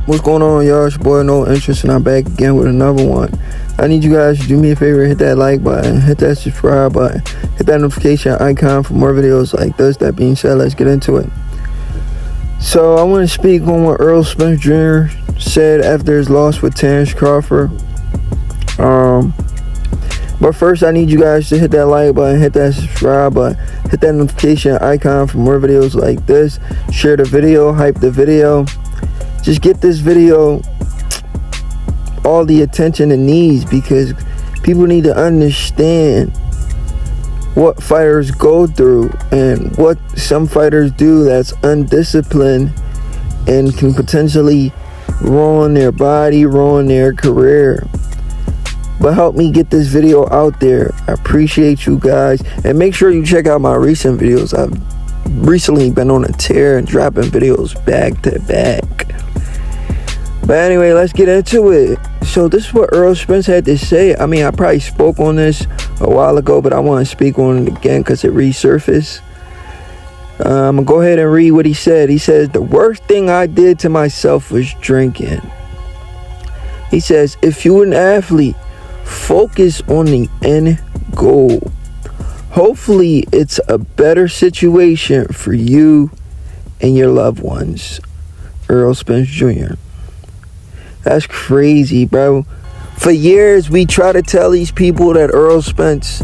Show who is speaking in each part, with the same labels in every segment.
Speaker 1: What's going on, y'all? It's your boy No Interest, and I'm back again with another one. I need you guys to do me a favor, hit that like button, hit that subscribe button, hit that notification icon for more videos like this. That being said, let's get into it. So I want to speak on what Errol Spence Jr. said after his loss with Terrence Crawford. But first, I need you guys to hit that like button, hit that subscribe button, hit that notification icon for more videos like this. Share the video, hype the video. Just get this video all the attention it needs, because people need to understand what fighters go through and what some fighters do that's undisciplined and can potentially ruin their body, ruin their career. But help me get this video out there. I appreciate you guys, and make sure you check out my recent videos. I've recently been on a tear and dropping videos back to back. But anyway, let's get into it. So this is what Errol Spence had to say. I mean, I probably spoke on this a while ago, but I want to speak on it again because it resurfaced. I'm going to go ahead and read what he said. He says, "The worst thing I did to myself was drinking." He says, "If you're an athlete, focus on the end goal. Hopefully it's a better situation for you and your loved ones." Errol Spence Jr. That's crazy, bro. For years, we try to tell these people that Errol Spence,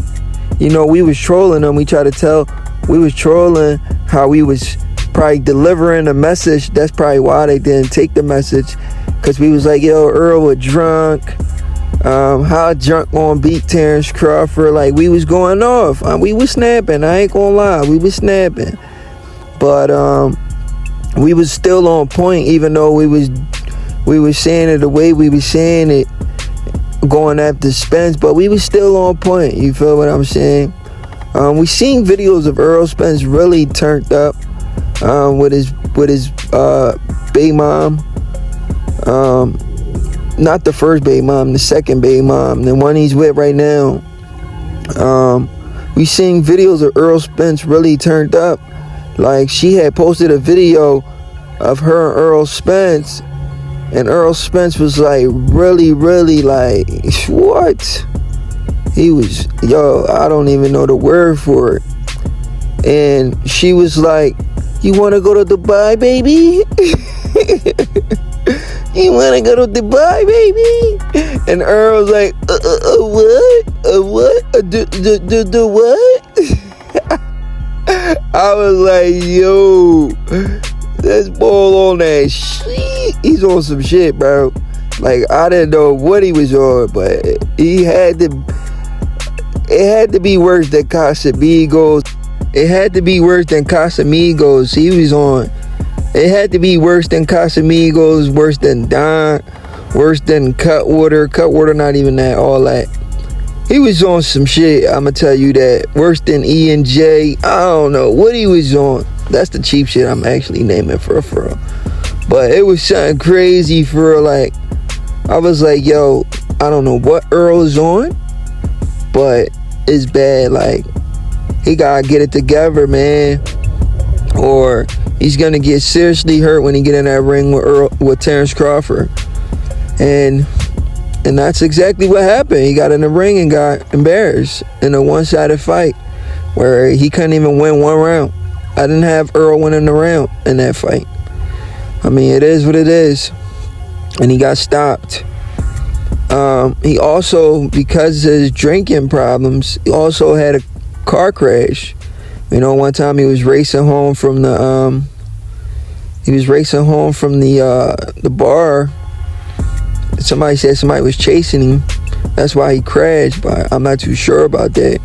Speaker 1: we was trolling them. We was trolling how we was probably delivering a message. That's probably why they didn't take the message, because we was like, yo, Earl was drunk. How drunk gonna beat Terrence Crawford? Like, we was going off. We was snapping. I ain't gonna lie. We was snapping. But we was still on point, even though we was saying it the way we was saying it, going after Spence, but we was still on point. You feel what I'm saying? We seen videos of Errol Spence really turned up with his baby mom. Not the first baby mom, the second baby mom, the one he's with right now. We seen videos of Errol Spence really turned up. Like, she had posted a video of her and Errol Spence, and Errol Spence was like really like, what? He was, I don't even know the word for it. And she was like, "You want to go to Dubai, baby? You want to go to Dubai, baby?" And Earl was like, what? Do what? I was like, yo, this ball on that shit. He's on some shit, bro. Like, I didn't know what he was on, but it had to be worse than Casamigos. It had to be worse than Casamigos he was on. It had to be worse than Casamigos, worse than Don, worse than Cutwater. Cutwater not even that, all that. He was on some shit, I'ma tell you that. Worse than E&J. I don't know what he was on. That's the cheap shit I'm actually naming for real. But it was something crazy for real. Like, I was like, yo, I don't know what Earl is on, but it's bad. Like, he gotta get it together, man, or he's gonna get seriously hurt when he get in that ring with Terrence Crawford. And that's exactly what happened. He got in the ring and got embarrassed in a one-sided fight where he couldn't even win one round. I didn't have Earl winning the round in that fight. I mean, it is what it is. And he got stopped. He also, because of his drinking problems, he also had a car crash. One time he was racing home from the bar. Somebody said somebody was chasing him. That's why he crashed, but I'm not too sure about that.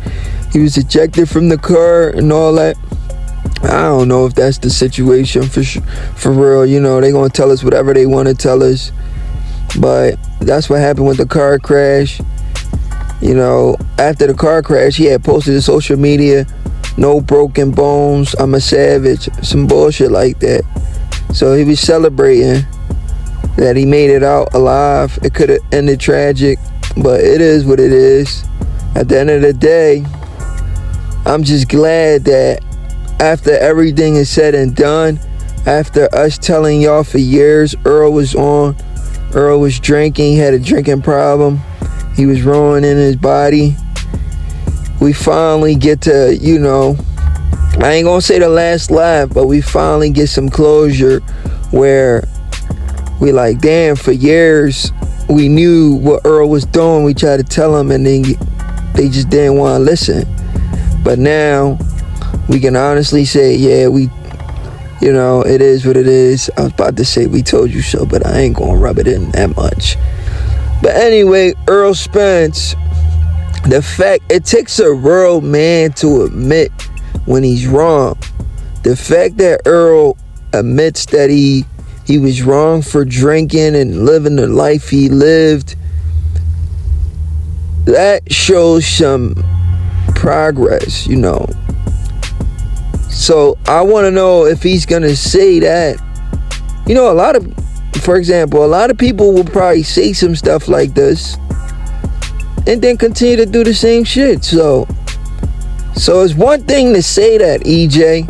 Speaker 1: He was ejected from the car and all that. I don't know if that's the situation for real. They gonna tell us whatever they want to tell us, but that's what happened with the car crash. After the car crash, he had posted to social media, "No broken bones, I'm a savage," some bullshit like that. So he was celebrating that he made it out alive. It could have ended tragic, but it is what it is. At the end of the day, I'm just glad that after everything is said and done, After us telling y'all for years, Errol was drinking, he had a drinking problem, he was ruining his body. We finally get to, I ain't gonna say the last laugh, but we finally get some closure where we like, damn, for years we knew what Errol was doing. We tried to tell him and then they just didn't want to listen. But now we can honestly say, yeah, it is what it is. I was about to say we told you so, but I ain't gonna rub it in that much. But anyway, Errol Spence, the fact, it takes a real man to admit when he's wrong. The fact that Errol admits that he was wrong for drinking and living the life he lived, that shows some progress, So I want to know if he's going to say that. For example, a lot of people will probably say some stuff like this and then continue to do the same shit. So it's one thing to say that, EJ,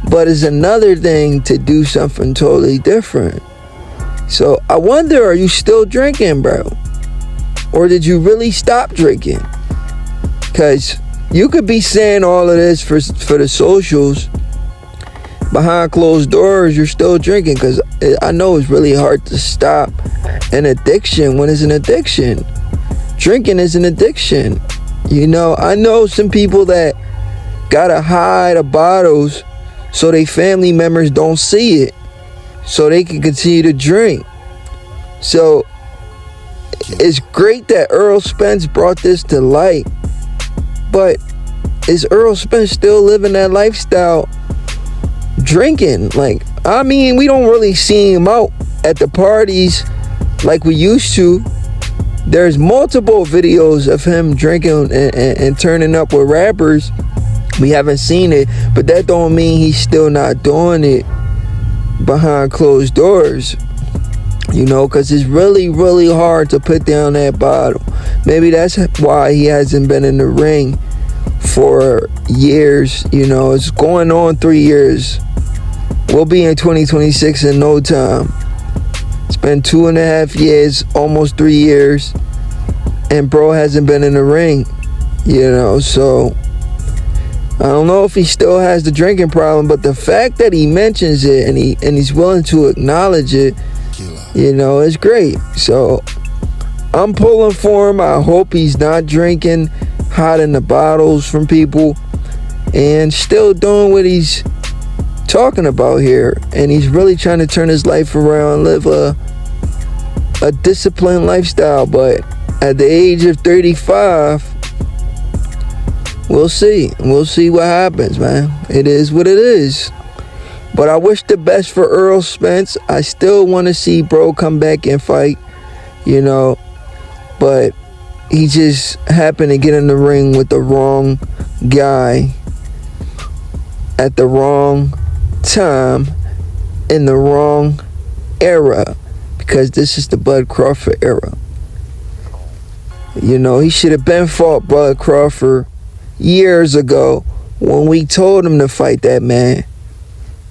Speaker 1: but it's another thing to do something totally different. So I wonder, are you still drinking, bro? Or did you really stop drinking? Because you could be saying all of this for the socials. Behind closed doors, you're still drinking. Because I know it's really hard to stop an addiction when it's an addiction. Drinking is an addiction. I know some people that gotta hide the bottles so their family members don't see it, so they can continue to drink. So it's great that Errol Spence brought this to light, but is Errol Spence still living that lifestyle drinking? We don't really see him out at the parties like we used to. There's multiple videos of him drinking and turning up with rappers. We haven't seen it, but that don't mean he's still not doing it behind closed doors. Because it's really, really hard to put down that bottle. Maybe that's why he hasn't been in the ring for years. It's going on 3 years. We'll be in 2026 in no time. It's been 2.5 years, almost 3 years, and bro hasn't been in the ring. So I don't know if he still has the drinking problem, but the fact that he mentions it and he's willing to acknowledge it, it's great. So I'm pulling for him. I hope he's not drinking, hiding the bottles from people, and still doing what he's talking about here. And he's really trying to turn his life around, live a disciplined lifestyle. But at the age of 35, we'll see what happens, man. It is what it is. But I wish the best for Errol Spence. I still want to see bro come back and fight, but he just happened to get in the ring with the wrong guy at the wrong time in the wrong era, because this is the Bud Crawford era. He should have been fought Bud Crawford years ago when we told him to fight that man.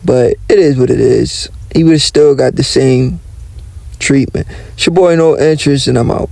Speaker 1: But it is what it is. He would have still got the same treatment. It's your boy No Interest, and I'm out.